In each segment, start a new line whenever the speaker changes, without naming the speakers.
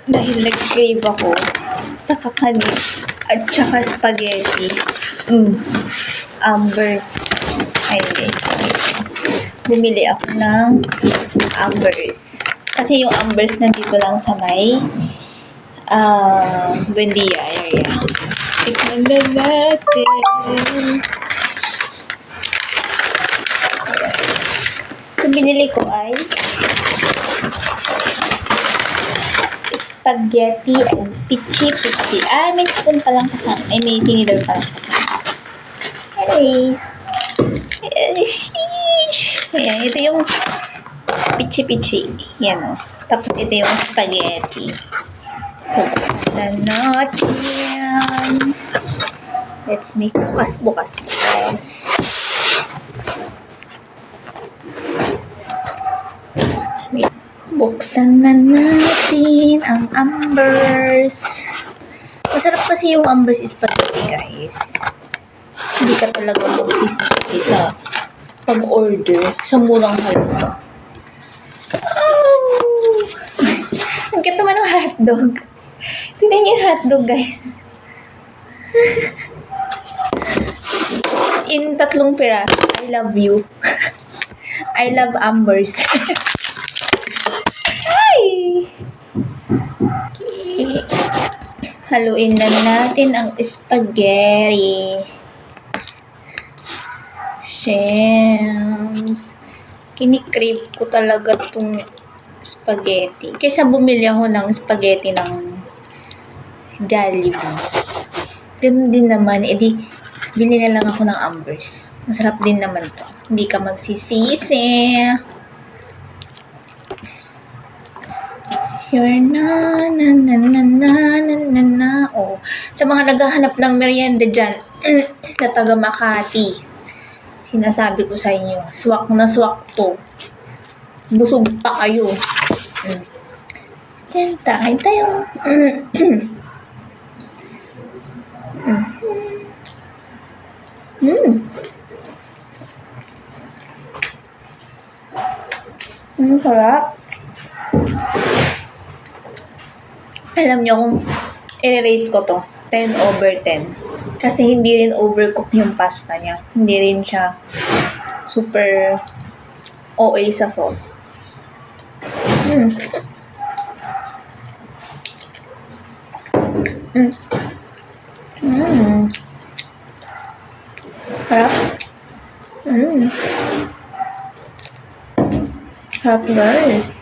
Dahil nag-crave ako sa kakanin at saka spaghetti. Ambers. Ay, bumili ako ng Ambers. Kasi yung Ambers nandito lang sa may Buendia area. Tikman na natin. So, binili ko ay spaghetti and pichi-pichi. May spoon pa lang kasama. May tinidor pa lang kasama. Sheesh! Ayan, ito yung pichi-pichi. Yan o. Tapos ito yung spaghetti. So, na natin. Let's make bukas. Buksan na natin ang Ambers. Masarap kasi yung Ambers spaghetti, guys. Hindi ka talaga magsisisi sa pag-order sa murang halaga. Ang cute naman ng hotdog. Tignan niyo yung hotdog, guys. In 3 piraso. I love you. I love Ambers. Okay. Haluin na natin ang spaghetti. Shams. Kinikrave ko talaga itong spaghetti. Kaysa bumili ako ng spaghetti ng Jollibee. Ganun din naman. Bili na lang ako ng Ambers. Masarap din naman to. Hindi ka magsisisi. You're na. Oh. Sa mga naghahanap ng merienda dyan, na taga Makati, sinasabi ko sa inyo, swak na swak to. Busog pa kayo. Diyan tayo. Sarap. Alam niyo kung i-rate ko to, 10/10. Kasi hindi rin overcook yung pasta niya. Hindi rin siya super OA sa sauce. Sarap. Sarap, guys.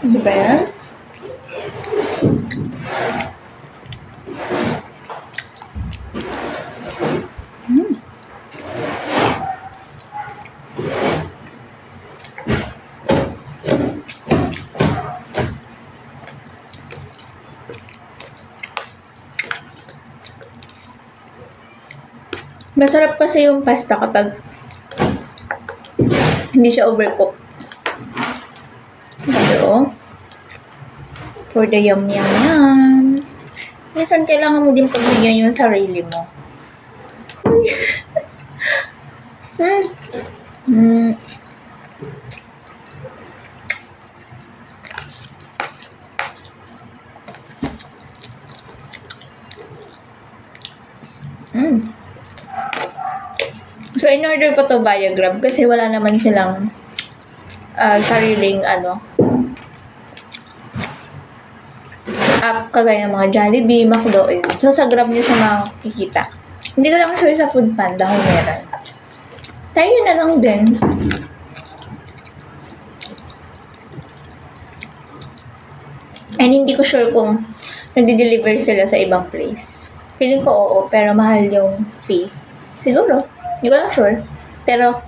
Di ba yan? Masarap kasi yung pasta kapag hindi siya overcook. Pero, for the yum. Minsan kailangan mo din pagbigyan yung sarili mo. So, in-order ko to via Grab kasi wala naman silang sariling app kagaya ng mga Jollibee, McDo, yun. So, sa Grab nyo siya makikita. Hindi ko lang sure sa Foodpanda kung meron. Tayo na lang din. And hindi ko sure kung nagde-deliver sila sa ibang place. Feeling ko oo, pero mahal yung fee. Siguro. Hindi ko lang sure. Pero,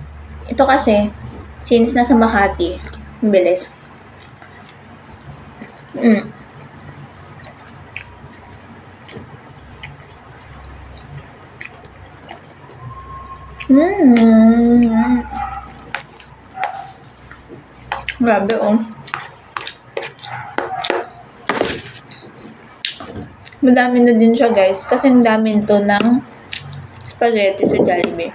ito kasi, since nasa Makati, ang bilis. Grabe, oh. Madami na din siya, guys. Kasi ang dami to ng spaghetti sa Jollibee.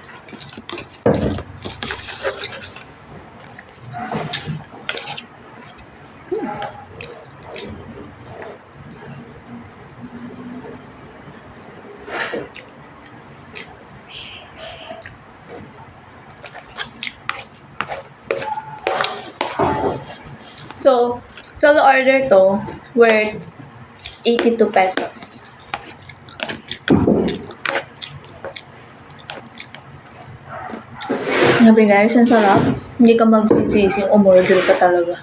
So, solo order to worth 82 pesos. Grabe guys, ang sarap. Hindi ka magsisising umorder ka talaga.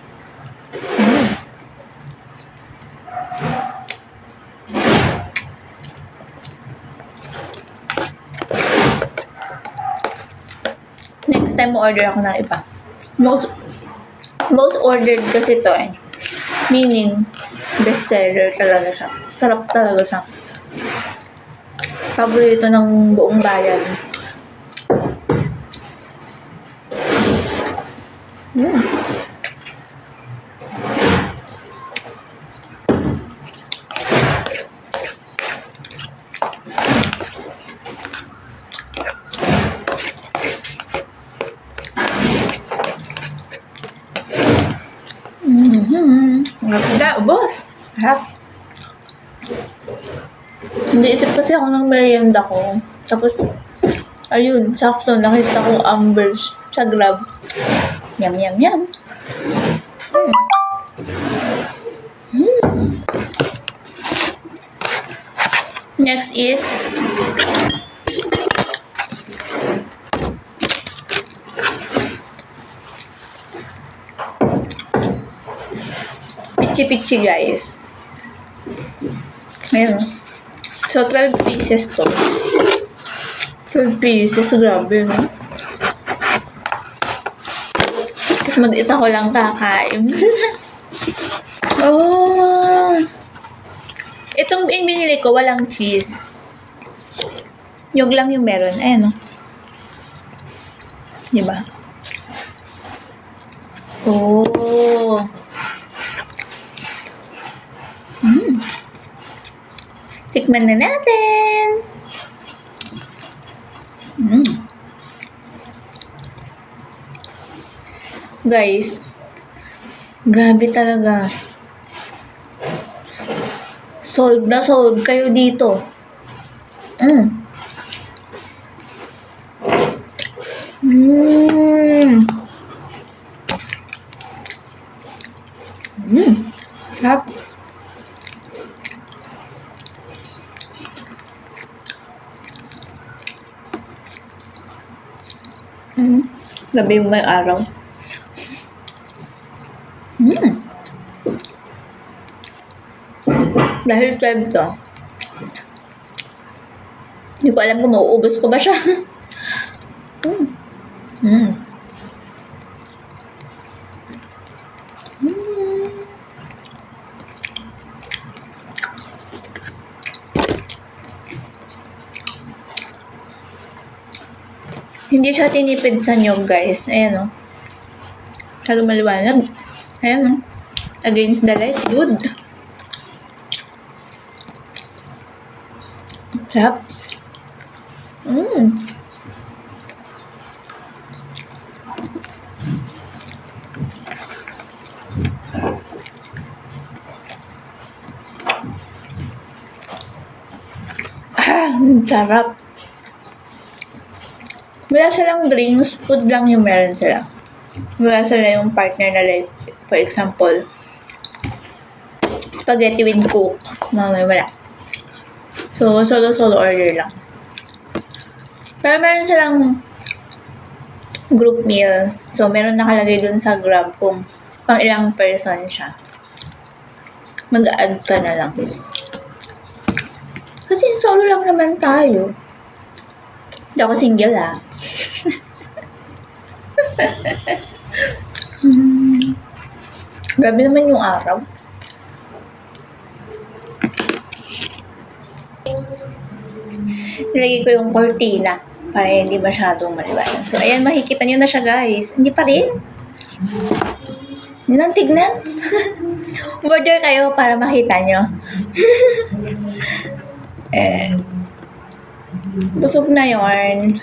Next time mo order ako ng iba. Most ordered kasi to eh. Meaning, bestseller talaga siya. Sarap talaga siya. Paborito ng buong bayan. Ganda, boss. Harap. Hindi isip kasi ako ng merienda ko. Tapos, ayun, sakto, nakita ko Amber's sa Grab. Yum, yum, yum. Next is pichi-pichi, guys. Ayan. So, 12 pieces to. 12 pieces. Grabe, no? Kasi mag-isa ko lang kakain. Oh! Itong binili ko, walang cheese. Yung lang yung meron. Ayan, no? Diba? Oh! Tikman na natin. Guys, grabe talaga. Sold na sold kayo dito. Sarap. Gabi yung may araw. Dahil 12 to. Hindi ko alam kung mauubos ko ba siya. Hindi siya tinipid sa nyog, guys. Ayan, o. Masyado maliwanag. Ayan, o. Against the light. Good. Sarap. Sarap. Wala silang drinks, food lang yung meron sila. Wala sila yung partner na like, for example, spaghetti with coke. Wala. So, solo order lang. Pero meron silang group meal. So, meron nakalagay dun sa Grab kung pang ilang person siya. Mag-add ka na lang. Kasi solo lang naman tayo. Hindi ako single, ah. Grabe naman yung araw. Nilagay ko yung cortina para hindi masyadong maliwanag. So, ayan, makikita nyo na siya, guys. Hindi pa rin. Yun ang tignan. Order kayo para makita nyo. Busog na yarn.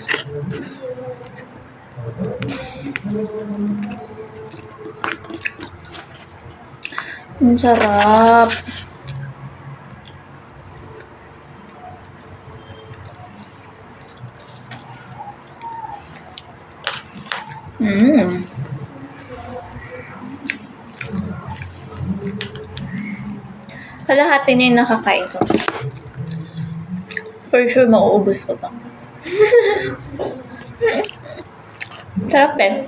Ang sarap. Kalahati na yung nakakain ko. For sure, mauubos ko to. Sarap eh.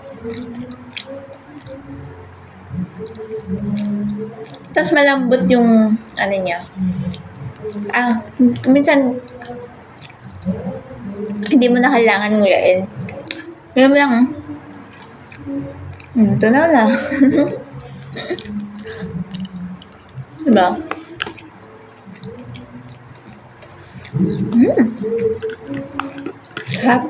Tapos malambot yung ano niya. Minsan hindi mo na kailangan nguyain. Ngayon mo lang. Ito na. Diba? Sarap.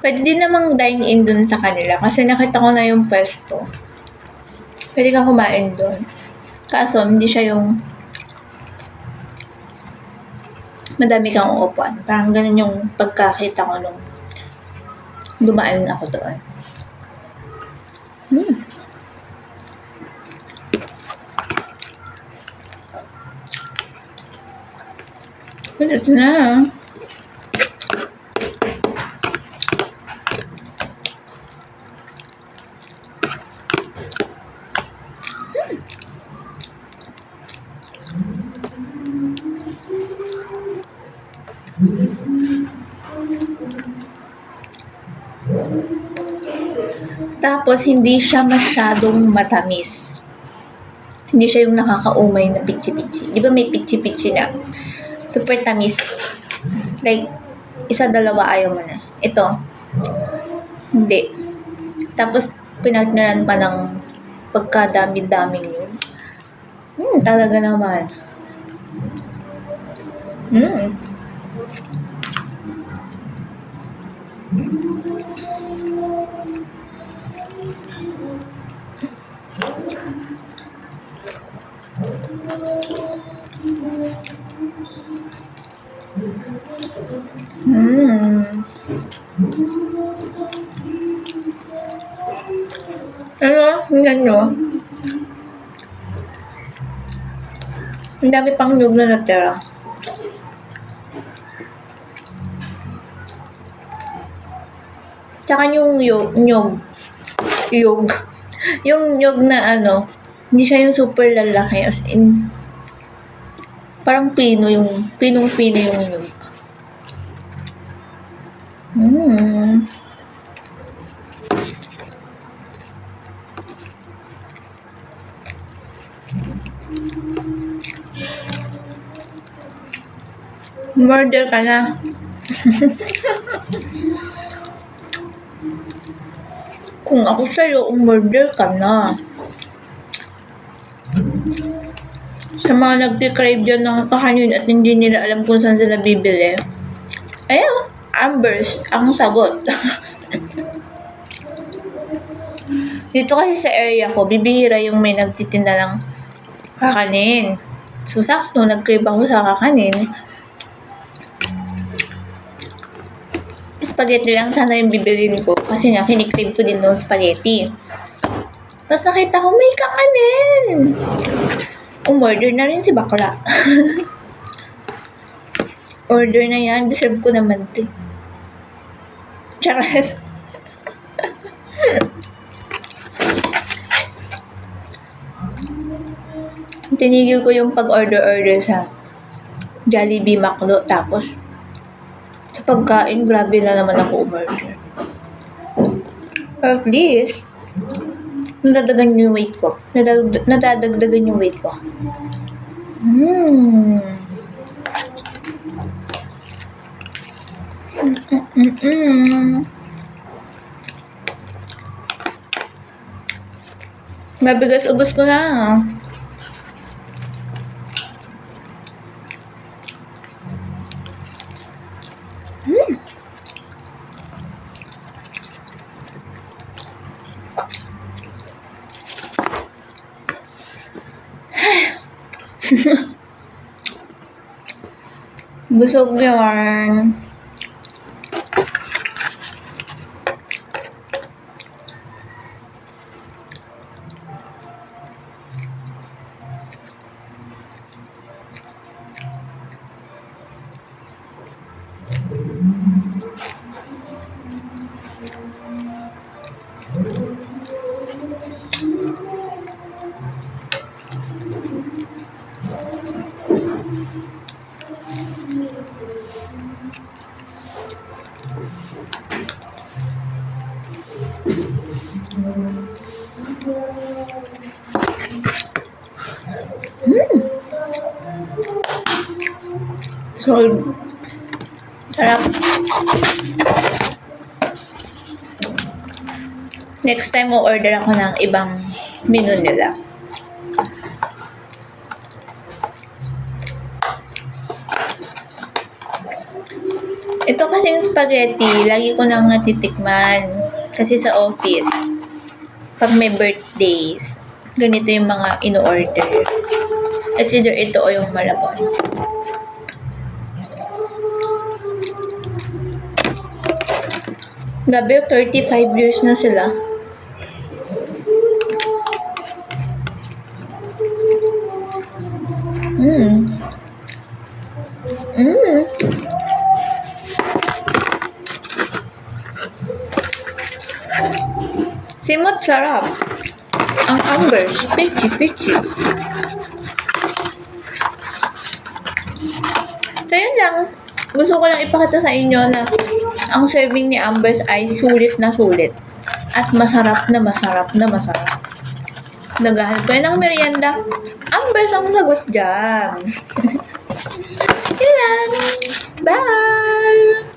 Pwede din namang dine-in dun sa kanila kasi nakita ko na yung pwesto. Pwede kang kumain dun. Kaso, hindi siya yung madami kang uupuan. Parang ganun yung pagkakita ko nung dumaan ako doon. Ito na. Tapos, hindi siya masyadong matamis. Hindi siya yung nakakaumay na pichi-pichi. Di ba may pichi-pichi na super tamis? Like, isa-dalawa ayaw mo na. Ito, hindi. Tapos, pinartneran pa ng pagkadami-daming yun. Talaga naman. Tingnan nyo. Ang dami pang nyug na natira. Tsaka yung nyug. Yung nyug na ano, hindi siya yung super lalaki. As in, parang pinong-pino yung nyug. Murder ka na. Kung ako sa'yo, umorder ka na. Sa mga nagtikrave dyan ng kakanin at hindi nila alam kung saan sila bibili. Ayun, Ambers, ang sagot. Dito kasi sa area ko, bibihira yung may nagtitinda ng kakanin. So, sakto, nag-crave ako sa kakanin. Spaghetti lang sana yung bibilin ko kasi nga kinikrave ko din ng spaghetti. Tapos nakita ko may kakanin. Umorder na rin si bakla. Order na yan, deserve ko naman ito. Charot. Tinigil ko yung pag-order sa Jollibee Macdo, tapos sa pagkain, grabe na naman ako umorder. At least, nadadagan yung weight ko. Nadadagdagan yung weight ko. Mabigas, ubos ko na. Busog yun. So, sarap. Next time, order ako ng ibang menu nila. Ito kasing spaghetti, lagi ko nang natitikman. Kasi sa office, pag may birthdays, ganito yung mga ino-order. It's either ito o yung malabon. Gabi, 35 years na sila. Simot sarap. Ang Ambers, pichi. So yun lang. Gusto ko lang ipakita sa inyo na ang serving ni Ambers ay sulit na sulit. At masarap na masarap. Naghahanap ko ng merienda. Ambers ang sagot dyan. Yun lang. Bye!